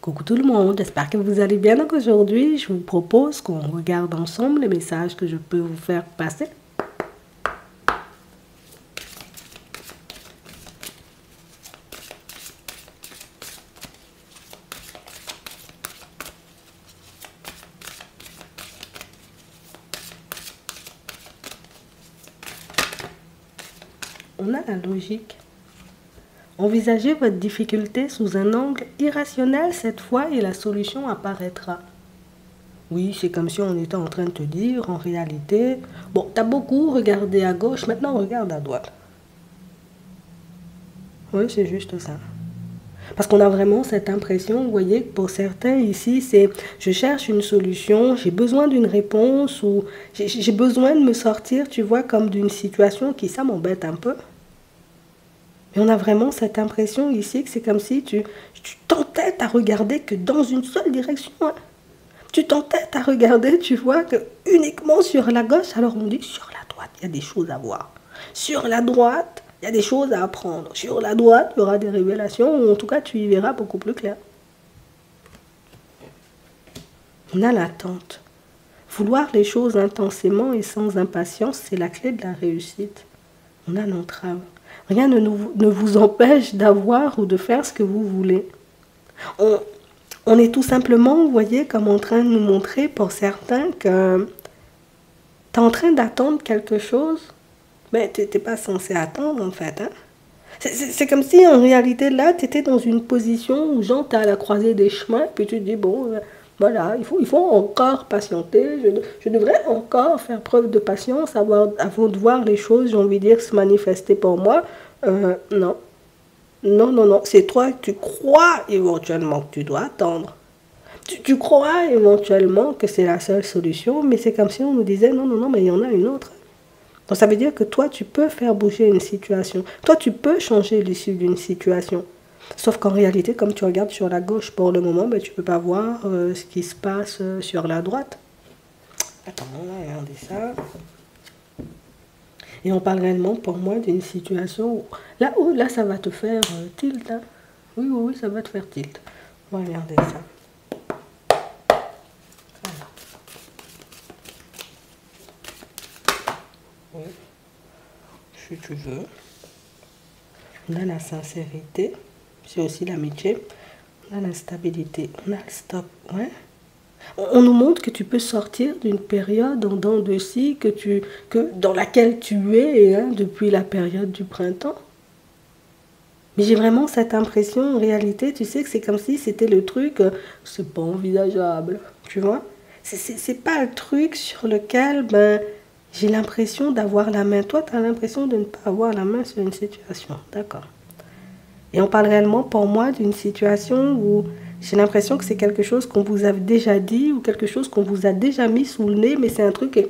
Coucou tout le monde, j'espère que vous allez bien. Donc aujourd'hui, je vous propose qu'on regarde ensemble les messages que je peux vous faire passer. On a la logique. Envisagez votre difficulté sous un angle irrationnel cette fois et la solution apparaîtra. Oui, c'est comme si on était en train de te dire, en réalité, bon, t'as beaucoup regardé à gauche, maintenant regarde à droite. Oui, c'est juste ça. Parce qu'on a vraiment cette impression, vous voyez, que pour certains ici, c'est je cherche une solution, j'ai besoin d'une réponse ou j'ai besoin de me sortir, tu vois, comme d'une situation qui, ça m'embête un peu. Et on a vraiment cette impression ici que c'est comme si tu t'entêtes à regarder que dans une seule direction. Hein. Tu t'entêtes à regarder, tu vois, que uniquement sur la gauche. Alors on dit sur la droite, il y a des choses à voir. Sur la droite, il y a des choses à apprendre. Sur la droite, il y aura des révélations, ou en tout cas, tu y verras beaucoup plus clair. On a l'attente. Vouloir les choses intensément et sans impatience, c'est la clé de la réussite. On a l'entrave. Rien ne vous empêche d'avoir ou de faire ce que vous voulez. On est tout simplement, vous voyez, comme en train de nous montrer pour certains que tu es en train d'attendre quelque chose, mais tu n'es pas censé attendre en fait. Hein? C'est comme si en réalité là, tu étais dans une position où genre tu es à la croisée des chemins, puis tu te dis, bon, voilà, il faut encore patienter, je devrais encore faire preuve de patience avant de voir les choses, j'ai envie de dire, se manifester pour moi. Non. Non, non, non, c'est toi, tu crois éventuellement que tu dois attendre. Tu crois éventuellement que c'est la seule solution, mais c'est comme si on nous disait, non, non, non, mais il y en a une autre. Donc ça veut dire que toi, tu peux faire bouger une situation. Toi, tu peux changer l'issue d'une situation. Sauf qu'en réalité, comme tu regardes sur la gauche pour le moment, ben, tu ne peux pas voir ce qui se passe sur la droite. Attends, on va regarder ça. Et on parle réellement pour moi d'une situation où là, ça va te faire tilt. Hein. Oui, oui, oui, ça va te faire tilt. On va regarder ça. Voilà. Oui. Si tu veux. On a la sincérité. C'est aussi l'amitié. On a la stabilité. On a le stop. Ouais. On nous montre que tu peux sortir d'une période en dents de scie dans laquelle tu es hein, depuis la période du printemps. Mais j'ai vraiment cette impression, en réalité, tu sais, que c'est comme si c'était le truc, c'est pas envisageable, tu vois. C'est pas le truc sur lequel ben, j'ai l'impression d'avoir la main. Toi, tu as l'impression de ne pas avoir la main sur une situation, d'accord. Et on parle réellement pour moi d'une situation où j'ai l'impression que c'est quelque chose qu'on vous a déjà dit ou quelque chose qu'on vous a déjà mis sous le nez, mais c'est un truc que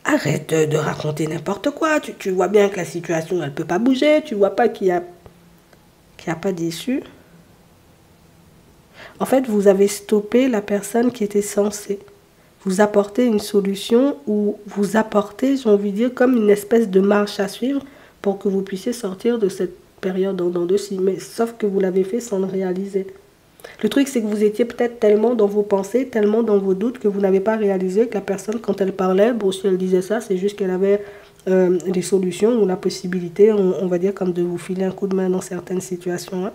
arrête de raconter n'importe quoi. Tu vois bien que la situation, elle ne peut pas bouger. Tu vois pas qu'il y a pas d'issue. En fait, vous avez stoppé la personne qui était censée vous apporter une solution ou vous apporter, j'ai envie de dire, comme une espèce de marche à suivre pour que vous puissiez sortir de cette période en dents de scie. Mais sauf que vous l'avez fait sans le réaliser. Le truc, c'est que vous étiez peut-être tellement dans vos pensées, tellement dans vos doutes que vous n'avez pas réalisé que la personne, quand elle parlait, bon, si elle disait ça, c'est juste qu'elle avait des solutions ou la possibilité, on va dire, comme de vous filer un coup de main dans certaines situations. Hein.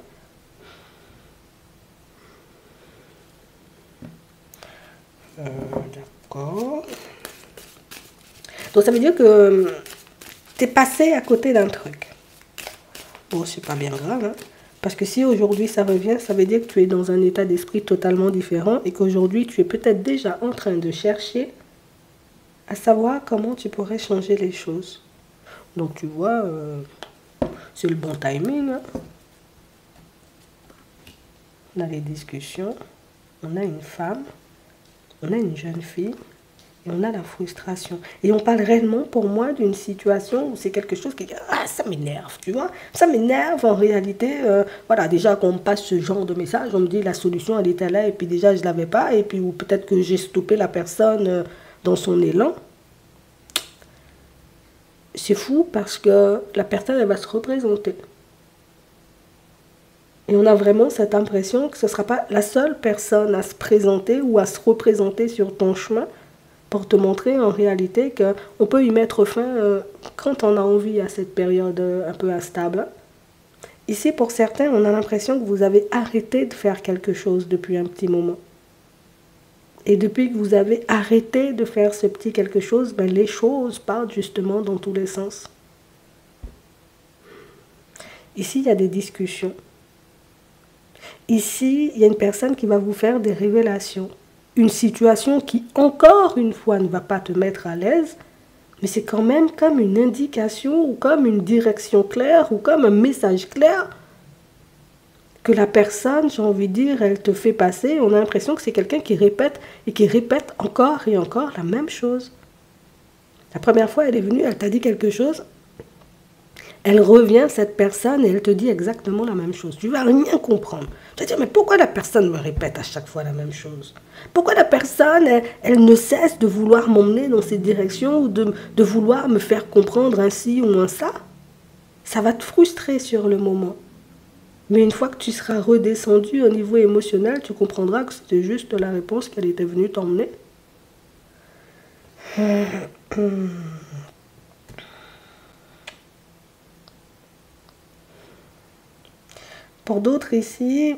D'accord. Donc ça veut dire que tu es passé à côté d'un truc. Bon, c'est pas bien grave, hein. Parce que si aujourd'hui ça revient, ça veut dire que tu es dans un état d'esprit totalement différent et qu'aujourd'hui tu es peut-être déjà en train de chercher à savoir comment tu pourrais changer les choses. Donc tu vois, c'est le bon timing. Hein. On a les discussions, on a une femme, on a une jeune fille. Et on a la frustration. Et on parle réellement pour moi d'une situation où c'est quelque chose qui dit ah, ça m'énerve, tu vois. Ça m'énerve en réalité. Voilà, déjà qu'on me passe ce genre de message, on me dit la solution elle était là et puis déjà je ne l'avais pas. Et puis ou peut-être que j'ai stoppé la personne dans son élan. C'est fou parce que la personne elle va se représenter. Et on a vraiment cette impression que ce ne sera pas la seule personne à se présenter ou à se représenter sur ton chemin pour te montrer en réalité qu'on peut y mettre fin quand on a envie à cette période un peu instable. Ici, pour certains, on a l'impression que vous avez arrêté de faire quelque chose depuis un petit moment. Et depuis que vous avez arrêté de faire ce petit quelque chose, ben les choses partent justement dans tous les sens. Ici, il y a des discussions. Ici, il y a une personne qui va vous faire des révélations. Une situation qui, encore une fois, ne va pas te mettre à l'aise, mais c'est quand même comme une indication ou comme une direction claire ou comme un message clair que la personne, j'ai envie de dire, elle te fait passer. On a l'impression que c'est quelqu'un qui répète et qui répète encore et encore la même chose. La première fois, elle est venue, elle t'a dit quelque chose. Elle revient, cette personne, et elle te dit exactement la même chose. Tu ne vas rien comprendre. Tu vas dire, mais pourquoi la personne me répète à chaque fois la même chose? Pourquoi la personne, elle ne cesse de vouloir m'emmener dans cette direction ou de vouloir me faire comprendre ainsi ou un ça? Ça va te frustrer sur le moment. Mais une fois que tu seras redescendu au niveau émotionnel, tu comprendras que c'était juste la réponse qu'elle était venue t'emmener. Pour d'autres ici,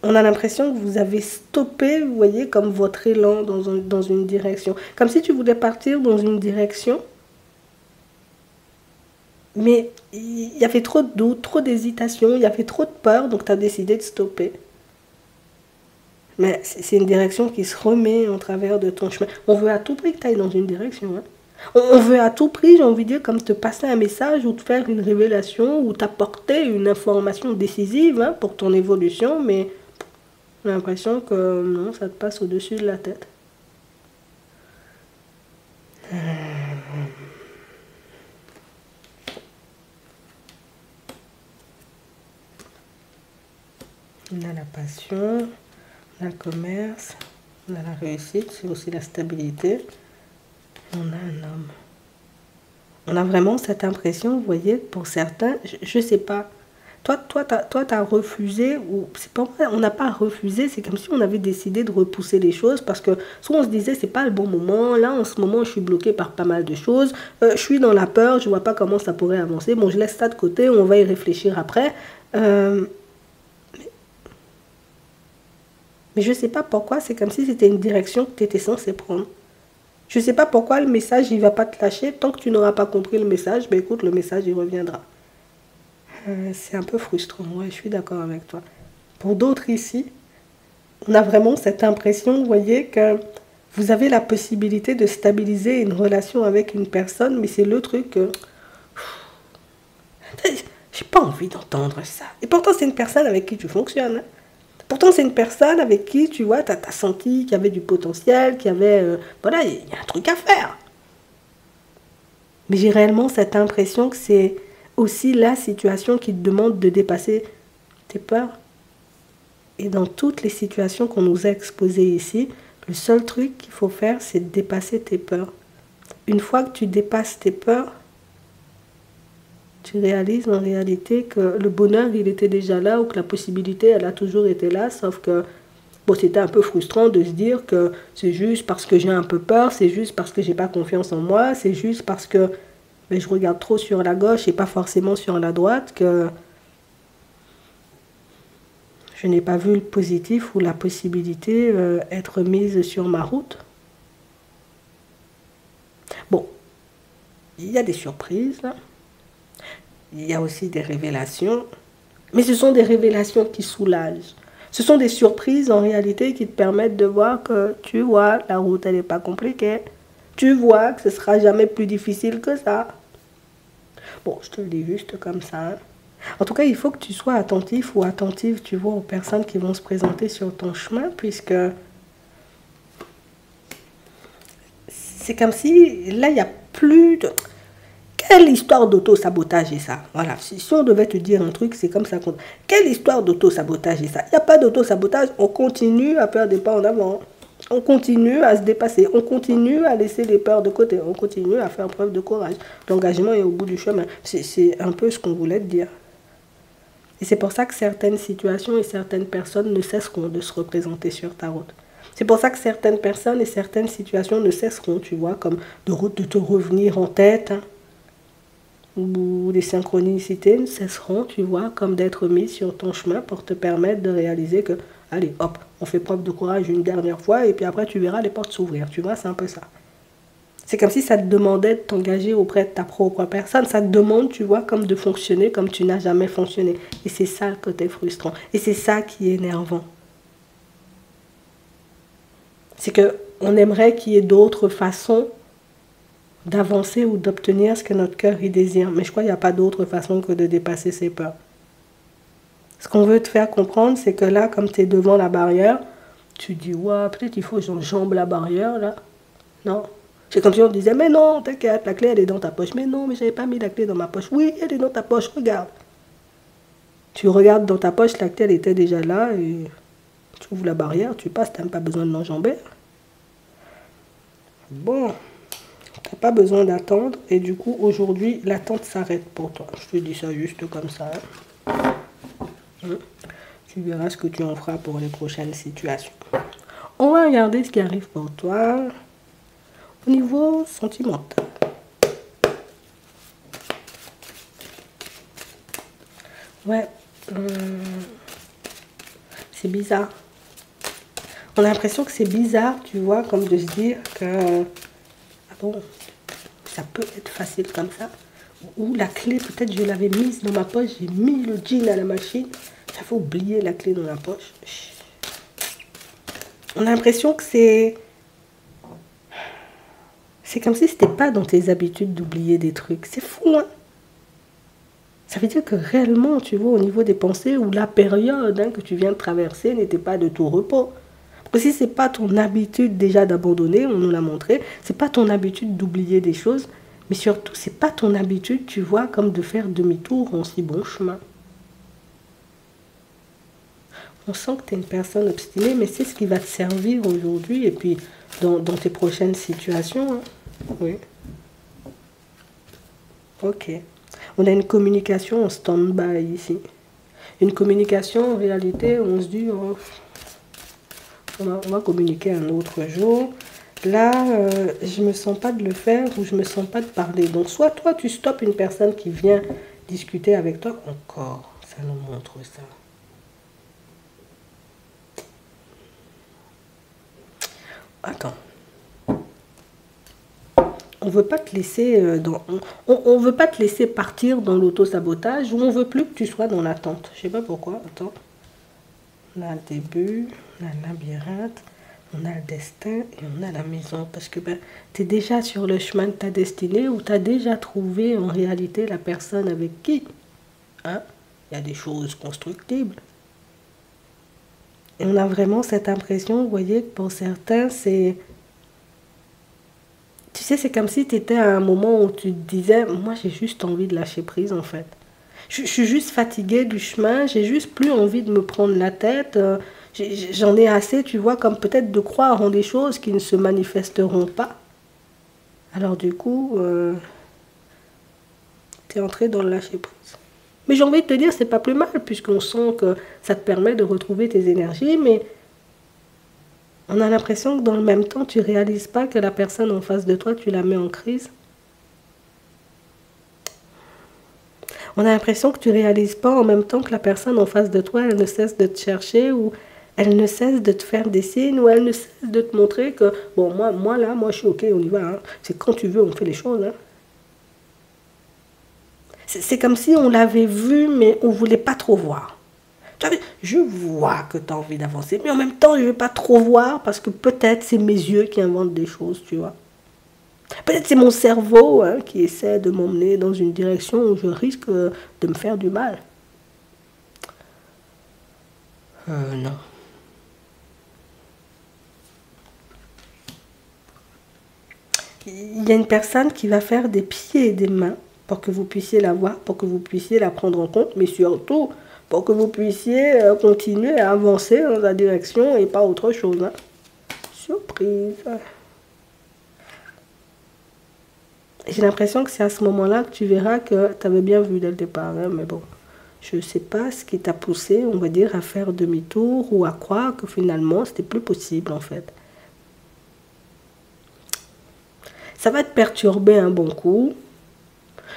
on a l'impression que vous avez stoppé, vous voyez, comme votre élan dans une direction. Comme si tu voulais partir dans une direction, mais il y avait trop de doute, trop d'hésitation, il y avait trop de peur, donc tu as décidé de stopper. Mais c'est une direction qui se remet en travers de ton chemin. On veut à tout prix que tu ailles dans une direction. Hein. On veut à tout prix, j'ai envie de dire, comme te passer un message ou te faire une révélation ou t'apporter une information décisive hein, pour ton évolution, mais j'ai l'impression que non, ça te passe au-dessus de la tête. On a la passion, on a le commerce, on a la réussite, c'est aussi la stabilité. On a un homme. On a vraiment cette impression, vous voyez, pour certains, je ne sais pas. Toi, t'as refusé, ou c'est pas vrai, on n'a pas refusé, c'est comme si on avait décidé de repousser les choses parce que soit on se disait c'est pas le bon moment, là en ce moment je suis bloquée par pas mal de choses, je suis dans la peur, je vois pas comment ça pourrait avancer, bon je laisse ça de côté, on va y réfléchir après. Mais je sais pas pourquoi, c'est comme si c'était une direction que tu étais censé prendre. Je sais pas pourquoi le message il va pas te lâcher, tant que tu n'auras pas compris le message, ben écoute, le message il reviendra. C'est un peu frustrant, ouais, je suis d'accord avec toi. Pour d'autres ici, on a vraiment cette impression, vous voyez, que vous avez la possibilité de stabiliser une relation avec une personne, mais c'est le truc que... J'ai pas envie d'entendre ça. Et pourtant, c'est une personne avec qui tu fonctionnes. Hein. Pourtant, c'est une personne avec qui, tu vois, tu as senti qu'il y avait du potentiel, qu'il y avait... voilà, il y a un truc à faire. Mais j'ai réellement cette impression que c'est aussi la situation qui te demande de dépasser tes peurs. Et dans toutes les situations qu'on nous a exposées ici, le seul truc qu'il faut faire, c'est de dépasser tes peurs. Une fois que tu dépasses tes peurs, tu réalises en réalité que le bonheur, il était déjà là, ou que la possibilité, elle a toujours été là, sauf que bon, c'était un peu frustrant de se dire que c'est juste parce que j'ai un peu peur, c'est juste parce que j'ai pas confiance en moi, c'est juste parce que mais je regarde trop sur la gauche et pas forcément sur la droite que je n'ai pas vu le positif ou la possibilité être mise sur ma route. Bon, il y a des surprises, là. Il y a aussi des révélations, mais ce sont des révélations qui soulagent. Ce sont des surprises en réalité qui te permettent de voir que tu vois, la route elle n'est pas compliquée. Tu vois que ce ne sera jamais plus difficile que ça. Bon, je te le dis juste comme ça. Hein. En tout cas, il faut que tu sois attentif ou attentive, tu vois, aux personnes qui vont se présenter sur ton chemin, puisque c'est comme si, là, il n'y a plus de... Quelle histoire d'auto-sabotage est ça? Voilà, si on devait te dire un truc, c'est comme ça. Quelle histoire d'auto-sabotage est ça? Il n'y a pas d'auto-sabotage, on continue à faire des pas en avant. On continue à se dépasser, on continue à laisser les peurs de côté, on continue à faire preuve de courage. L'engagement est au bout du chemin. C'est un peu ce qu'on voulait te dire. Et c'est pour ça que certaines situations et certaines personnes ne cesseront de se représenter sur ta route. C'est pour ça que certaines personnes et certaines situations ne cesseront, tu vois, comme de te revenir en tête, hein, ou les synchronicités ne cesseront, tu vois, comme d'être mises sur ton chemin pour te permettre de réaliser que, allez, hop, on fait preuve de courage une dernière fois et puis après tu verras les portes s'ouvrir, tu vois, c'est un peu ça. C'est comme si ça te demandait de t'engager auprès de ta propre personne. Ça te demande, tu vois, comme de fonctionner comme tu n'as jamais fonctionné. Et c'est ça le côté frustrant. Et c'est ça qui est énervant. C'est qu'on aimerait qu'il y ait d'autres façons d'avancer ou d'obtenir ce que notre cœur y désire. Mais je crois qu'il n'y a pas d'autre façon que de dépasser ses peurs. Ce qu'on veut te faire comprendre, c'est que là, comme tu es devant la barrière, tu dis, ouais, peut-être il faut que j'enjambe la barrière, là. Non. C'est comme si on te disait, mais non, t'inquiète, la clé, elle est dans ta poche. Mais non, mais j'avais pas mis la clé dans ma poche. Oui, elle est dans ta poche, regarde. Tu regardes dans ta poche, la clé, elle était déjà là, et tu ouvres la barrière, tu passes, t'as même pas besoin de l'enjamber. Bon, t'as pas besoin d'attendre, et du coup, aujourd'hui, l'attente s'arrête pour toi. Je te dis ça juste comme ça. Tu verras ce que tu en feras pour les prochaines situations. On va regarder ce qui arrive pour toi au niveau sentimental. Ouais, c'est bizarre. On a l'impression que c'est bizarre, tu vois, comme de se dire que, ah bon, ça peut être facile comme ça. Ou la clé, peut-être je l'avais mise dans ma poche, j'ai mis le jean à la machine, j'avais oublié la clé dans la poche. On a l'impression que c'est comme si c'était pas dans tes habitudes d'oublier des trucs. C'est fou, hein? Ça veut dire que réellement, tu vois, au niveau des pensées, ou la période, hein, que tu viens de traverser n'était pas de tout repos. Parce que si c'est pas ton habitude déjà d'abandonner, on nous l'a montré, c'est pas ton habitude d'oublier des choses, mais surtout, c'est pas ton habitude, tu vois, comme de faire demi-tour en si bon chemin. On sent que tu es une personne obstinée, mais c'est ce qui va te servir aujourd'hui et puis dans tes prochaines situations, hein. Oui. Ok. On a une communication en stand-by ici. Une communication, en réalité, on se dit, oh, on va communiquer un autre jour. Là, je ne me sens pas de le faire ou je ne me sens pas de parler. Donc, soit toi, tu stoppes une personne qui vient discuter avec toi. Encore, ça nous montre ça. Attends. On veut pas te laisser on veut pas te laisser partir dans l'auto-sabotage ou on veut plus que tu sois dans l'attente. Je sais pas pourquoi. Attends. On a le début, on a le labyrinthe, on a le destin et on a la maison. Parce que ben, tu es déjà sur le chemin de ta destinée ou tu as déjà trouvé en réalité la personne avec qui, hein, il y a des choses constructibles. Et on a vraiment cette impression, vous voyez, que pour certains, c'est... Tu sais, c'est comme si tu étais à un moment où tu te disais, moi j'ai juste envie de lâcher prise en fait. Je suis juste fatiguée du chemin, j'ai juste plus envie de me prendre la tête. J'en ai assez, tu vois, comme peut-être de croire en des choses qui ne se manifesteront pas. Alors du coup, tu es entré dans le lâcher prise. Mais j'ai envie de te dire, c'est pas plus mal, puisqu'on sent que ça te permet de retrouver tes énergies, mais on a l'impression que dans le même temps, tu ne réalises pas que la personne en face de toi, tu la mets en crise. On a l'impression que tu ne réalises pas en même temps que la personne en face de toi, elle ne cesse de te chercher ou elle ne cesse de te faire des signes ou elle ne cesse de te montrer que, bon, moi là, moi je suis ok, on y va. Hein. C'est quand tu veux, on fait les choses. Hein. C'est comme si on l'avait vu, mais on ne voulait pas trop voir. Je vois que tu as envie d'avancer, mais en même temps, je ne veux pas trop voir parce que peut-être c'est mes yeux qui inventent des choses, tu vois. Peut-être c'est mon cerveau hein, qui essaie de m'emmener dans une direction où je risque de me faire du mal. Non. Il y a une personne qui va faire des pieds et des mains pour que vous puissiez la voir, pour que vous puissiez la prendre en compte, mais surtout pour que vous puissiez continuer à avancer dans la direction et pas autre chose. Hein. Surprise. J'ai l'impression que c'est à ce moment-là que tu verras que tu avais bien vu dès le départ. Hein, mais bon, Je ne sais pas ce qui t'a poussé, on va dire, à faire demi-tour ou à croire que finalement, c'était plus possible, en fait. Ça va te perturber un bon coup.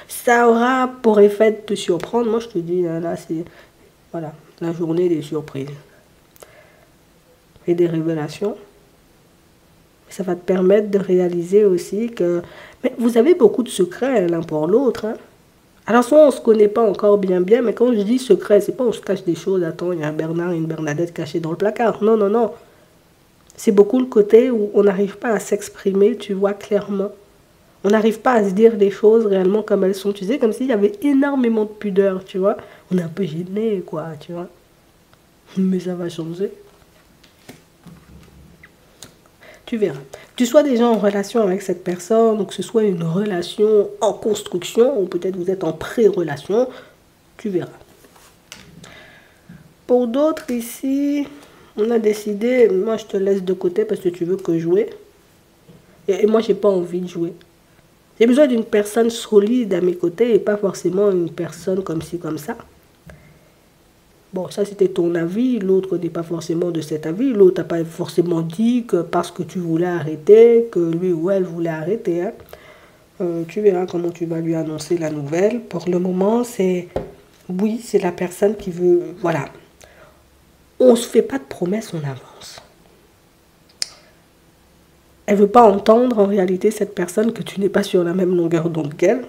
Ça aura pour effet de te surprendre. Moi, je te dis, là, c'est voilà, la journée des surprises et des révélations. Ça va te permettre de réaliser aussi que... Mais vous avez beaucoup de secrets l'un pour l'autre. Hein. Alors, soit on ne se connaît pas encore bien, mais quand je dis secret, c'est pas on se cache des choses. Attends, il y a un Bernard et une Bernadette cachés dans le placard. Non, non, non. C'est beaucoup le côté où on n'arrive pas à s'exprimer, tu vois, clairement. On n'arrive pas à se dire les choses réellement comme elles sont. Tu sais, comme s'il y avait énormément de pudeur, tu vois. On est un peu gêné, quoi, tu vois. Mais ça va changer. Tu verras. Que tu sois déjà en relation avec cette personne, ou que ce soit une relation en construction, ou peut-être vous êtes en pré-relation, tu verras. Pour d'autres ici, on a décidé, moi je te laisse de côté parce que tu veux que jouer. Et moi j'ai pas envie de jouer. J'ai besoin d'une personne solide à mes côtés et pas forcément une personne comme ci, comme ça. Bon, ça c'était ton avis, l'autre n'est pas forcément de cet avis. L'autre n'a pas forcément dit que parce que tu voulais arrêter, que lui ou elle voulait arrêter. Hein. Tu verras comment tu vas lui annoncer la nouvelle. Pour le moment, c'est... Oui, c'est la personne qui veut... Voilà. On ne se fait pas de promesses, on avance. Elle ne veut pas entendre en réalité cette personne que tu n'es pas sur la même longueur d'onde qu'elle.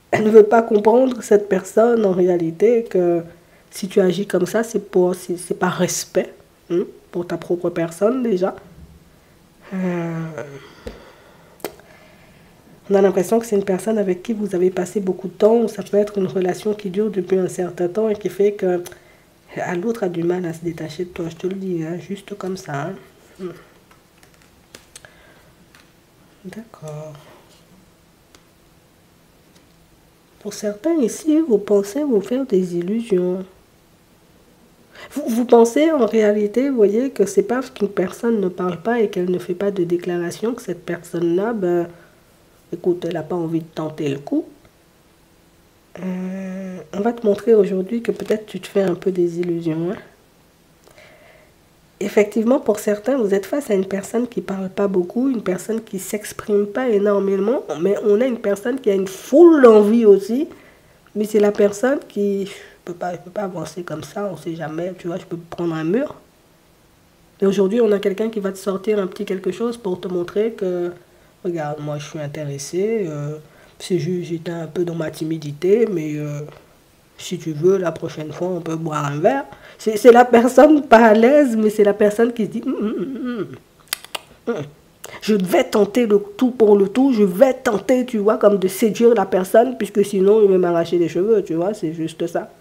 Elle ne veut pas comprendre cette personne en réalité que si tu agis comme ça, c'est par respect hein, pour ta propre personne déjà. On a l'impression que c'est une personne avec qui vous avez passé beaucoup de temps. Ça peut être une relation qui dure depuis un certain temps et qui fait que l'autre a du mal à se détacher de toi. Je te le dis, hein, juste comme ça. Hein. D'accord. Pour certains ici, vous pensez vous faire des illusions. Vous pensez en réalité, vous voyez, que c'est parce qu'une personne ne parle pas et qu'elle ne fait pas de déclaration que cette personne-là, ben, écoute, elle n'a pas envie de tenter le coup. On va te montrer aujourd'hui que peut-être tu te fais un peu des illusions. Hein. Effectivement, pour certains, vous êtes face à une personne qui ne parle pas beaucoup, une personne qui ne s'exprime pas énormément, mais on a une personne qui a une foule d'envie aussi, mais c'est la personne qui ne peut pas avancer comme ça, on ne sait jamais, tu vois, je peux prendre un mur. Et aujourd'hui, on a quelqu'un qui va te sortir un petit quelque chose pour te montrer que, regarde, moi je suis intéressé, c'est juste, j'étais un peu dans ma timidité, mais... si tu veux, la prochaine fois, on peut boire un verre. C'est la personne pas à l'aise, mais c'est la personne qui se dit je vais tenter le tout pour le tout, je vais tenter, tu vois, comme de séduire la personne, puisque sinon, il va m'arracher les cheveux, tu vois, c'est juste ça.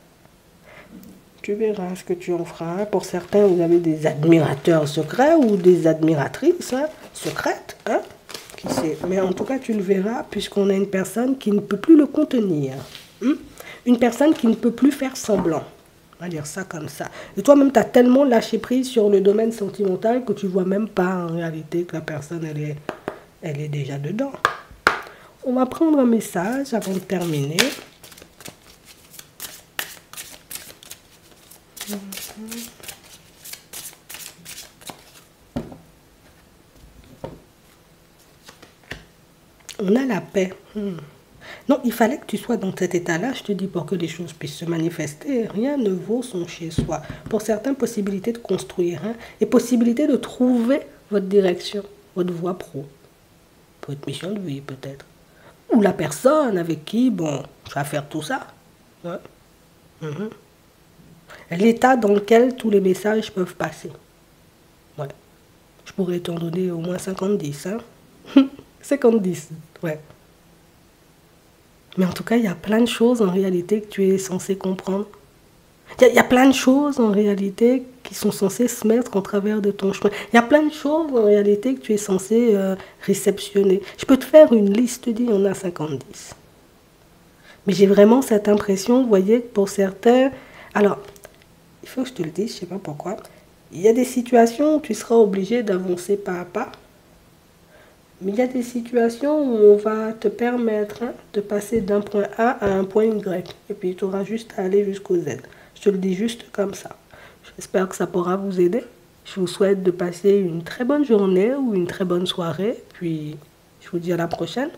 Tu verras ce que tu en feras. Pour certains, vous avez des admirateurs secrets ou des admiratrices hein, secrètes, hein, qui sait. Mais en tout cas, tu le verras, puisqu'on a une personne qui ne peut plus le contenir. Une personne qui ne peut plus faire semblant. On va dire ça comme ça. Et toi-même, tu as tellement lâché prise sur le domaine sentimental que tu ne vois même pas en réalité que la personne, elle est déjà dedans. On va prendre un message avant de terminer. On a la paix. Non, il fallait que tu sois dans cet état-là, je te dis, pour que les choses puissent se manifester. Rien ne vaut son chez-soi. Pour certains, possibilité de construire, hein, et possibilité de trouver votre direction, votre voie pro, votre mission de vie peut-être. Ou la personne avec qui, bon, tu vas faire tout ça. Ouais. L'état dans lequel tous les messages peuvent passer. Ouais. Je pourrais t'en donner au moins 50-10, hein. 50-10, ouais. Mais en tout cas, il y a plein de choses en réalité que tu es censé comprendre. Il y a plein de choses en réalité qui sont censées se mettre en travers de ton chemin. Il y a plein de choses en réalité que tu es censé réceptionner. Je peux te faire une liste, il y en a 50-10. Mais j'ai vraiment cette impression, vous voyez, que pour certains... Alors, il faut que je te le dise, je ne sais pas pourquoi. Il y a des situations où tu seras obligé d'avancer pas à pas. Mais il y a des situations où on va te permettre de passer d'un point A à un point Y. Et puis tu auras juste à aller jusqu'au Z. Je te le dis juste comme ça. J'espère que ça pourra vous aider. Je vous souhaite de passer une très bonne journée ou une très bonne soirée. Puis je vous dis à la prochaine.